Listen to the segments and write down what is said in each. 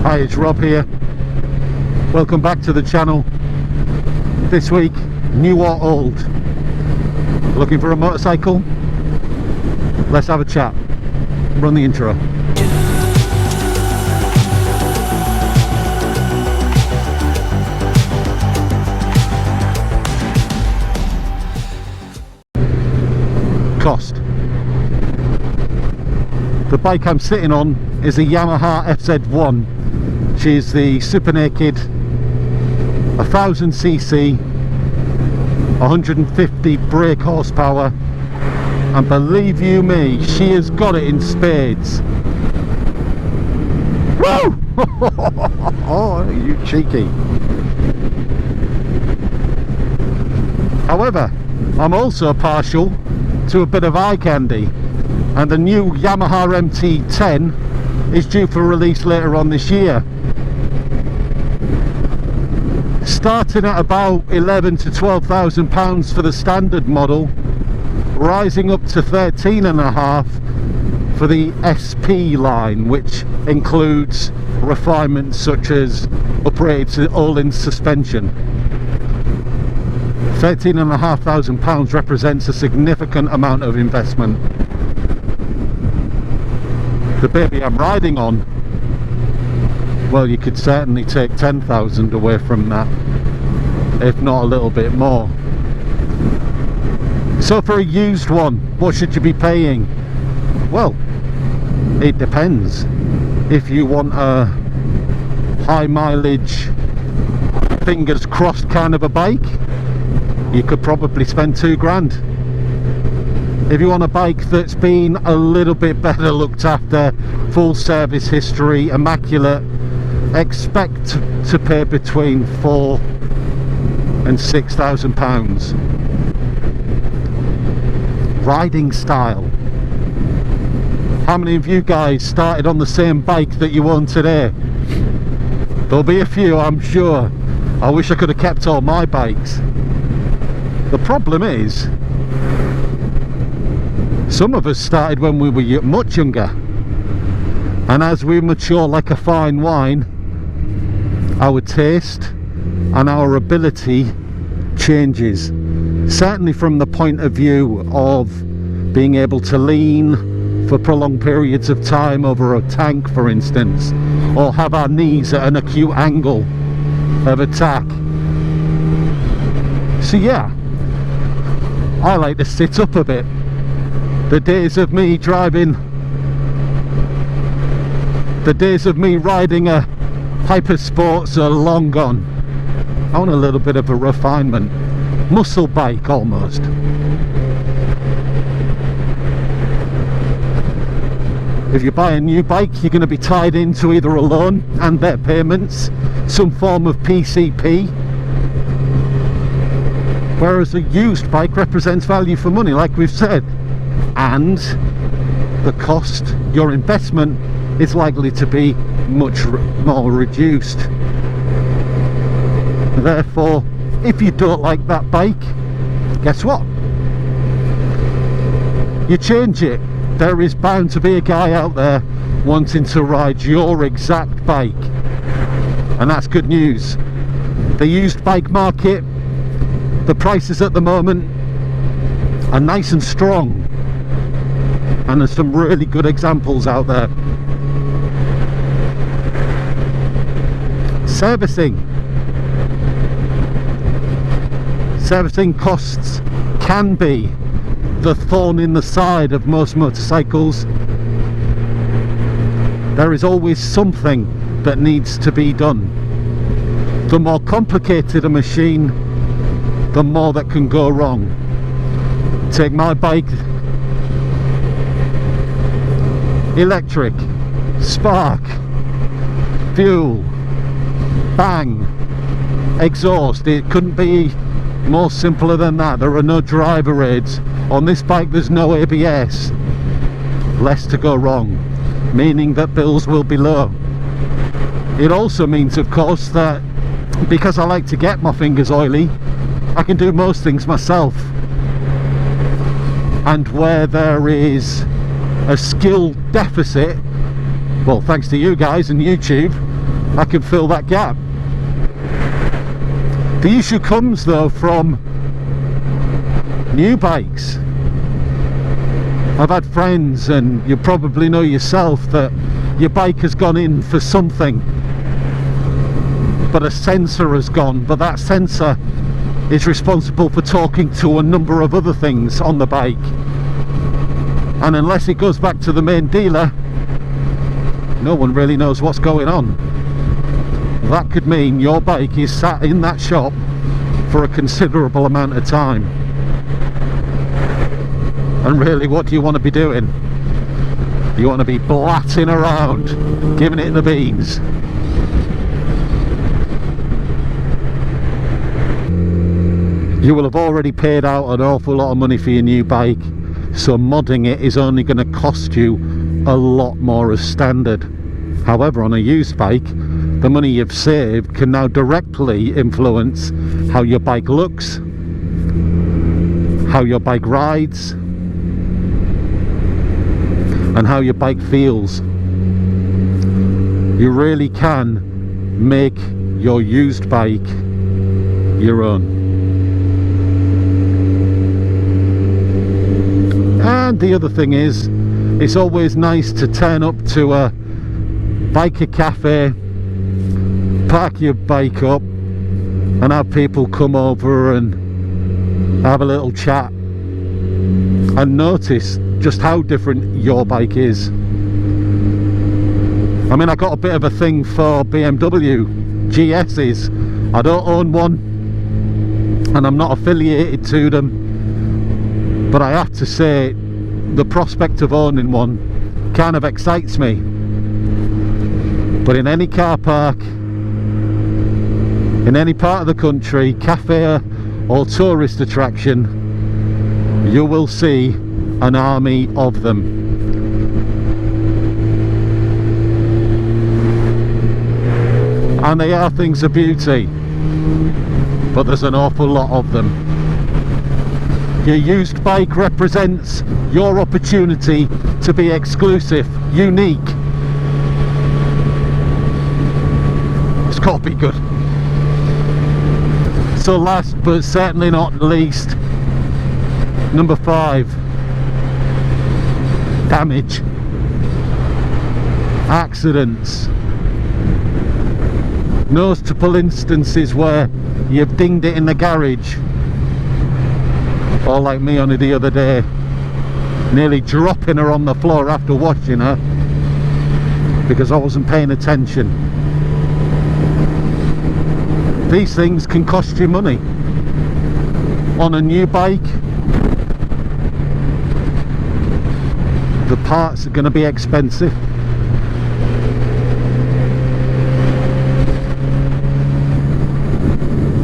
Hi, it's Rob here. Welcome back to the channel. This week, new or old? Looking for a motorcycle? Let's have a chat. Run the intro. Cost. The bike I'm sitting on is a Yamaha FZ1. She's the super naked 1000cc, 150 brake horsepower, and believe you me, she has got it in spades. Woo! Oh, you cheeky. However, I'm also partial to a bit of eye candy, and the new Yamaha FZ1N is due for release later on this year. Starting at about 11 to 12,000 pounds for the standard model, rising up to 13.5 for the SP line, which includes refinements such as upgraded all-in suspension. £13,500 represents a significant amount of investment. The baby I'm riding on, well, you could certainly take 10,000 away from that, if not a little bit more. So for a used one, what should you be paying? Well, it depends. If you want a high mileage, fingers crossed kind of a bike, you could probably spend £2,000. If you want a bike that's been a little bit better looked after, full service history, immaculate, expect to pay between £4,000 and £6,000. Riding style. How many of you guys started on the same bike that you own today? There'll be a few, I'm sure. I wish I could have kept all my bikes. The problem is, some of us started when we were much younger, and as we mature like a fine wine, our taste and our ability changes. Certainly from the point of view of being able to lean for prolonged periods of time over a tank, for instance, or have our knees at an acute angle of attack. So yeah, I like to sit up a bit. The days of me riding a Hyper Sports are long gone. I want a little bit of a refinement. Muscle bike almost. If you buy a new bike, you're going to be tied into either a loan and their payments, some form of PCP. Whereas a used bike represents value for money, like we've said. And the cost, your investment, is likely to be much more reduced. Therefore, if you don't like that bike, guess what? You change it. There is bound to be a guy out there wanting to ride your exact bike, and that's good news. The used bike market, the prices at the moment are nice and strong, and there's some really good examples out there. Servicing costs can be the thorn in the side of most motorcycles. There is always something that needs to be done. The more complicated a machine, the more that can go wrong. Take my bike. Electric, spark, fuel, bang, exhaust. It couldn't be more simpler than that. There are no driver aids. On this bike there's no ABS. Less to go wrong, meaning that bills will be low. It also means, of course, that because I like to get my fingers oily, I can do most things myself. And where there is a skill deficit, well, thanks to you guys and YouTube, I can fill that gap. The issue comes though from new bikes. I've had friends, and you probably know yourself, that your bike has gone in for something, but a sensor has gone, but that sensor is responsible for talking to a number of other things on the bike, and unless it goes back to the main dealer, no one really knows what's going on. That could mean your bike is sat in that shop for a considerable amount of time. And really, what do you want to be doing? You want to be blatting around, giving it the beans. You will have already paid out an awful lot of money for your new bike, so modding it is only going to cost you a lot more as standard. However, on a used bike, the money you've saved can now directly influence how your bike looks, how your bike rides, and how your bike feels. You really can make your used bike your own. And the other thing is, it's always nice to turn up to a biker cafe, park your bike up, and have people come over and have a little chat and notice just how different your bike is. I mean, I got a bit of a thing for BMW GS's. I don't own one, and I'm not affiliated to them, but I have to say, the prospect of owning one kind of excites me. But in any car park, in any part of the country, cafe or tourist attraction, you will see an army of them. And they are things of beauty, but there's an awful lot of them. Your used bike represents your opportunity to be exclusive, unique. It's got to be good. So last but certainly not least, number 5, damage, accidents, noticeable instances where you've dinged it in the garage, or like me on it the other day, nearly dropping her on the floor after washing her because I wasn't paying attention. These things can cost you money. On a new bike, the parts are going to be expensive.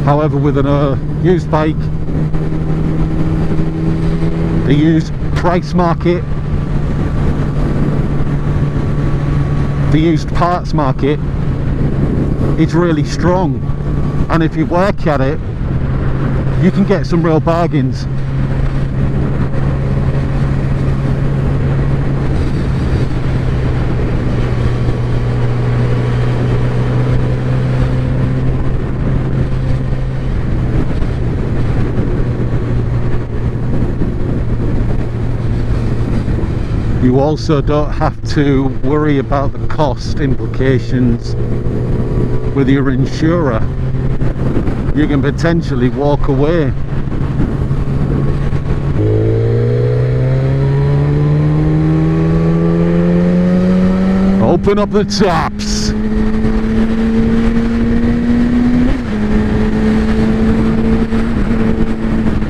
However, with a used bike, the used price market, the used parts market, it's really strong, and if you work at it, you can get some real bargains. You also don't have to worry about the cost implications with your insurer. You can potentially walk away. Open up the taps.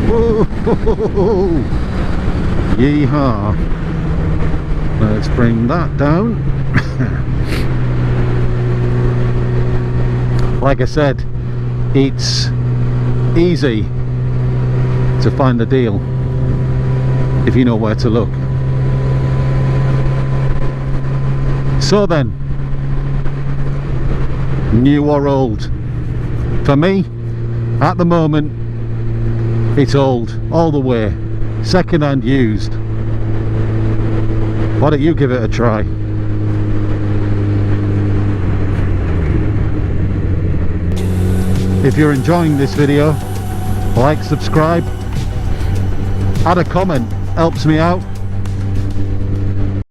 Whoa. Yeehaw. Let's bring that down. Like I said, it's easy to find a deal if you know where to look. So then, new or old? For me, at the moment, it's old all the way, second-hand used. Why don't you give it a try? If you're enjoying this video, like, subscribe, add a comment, helps me out.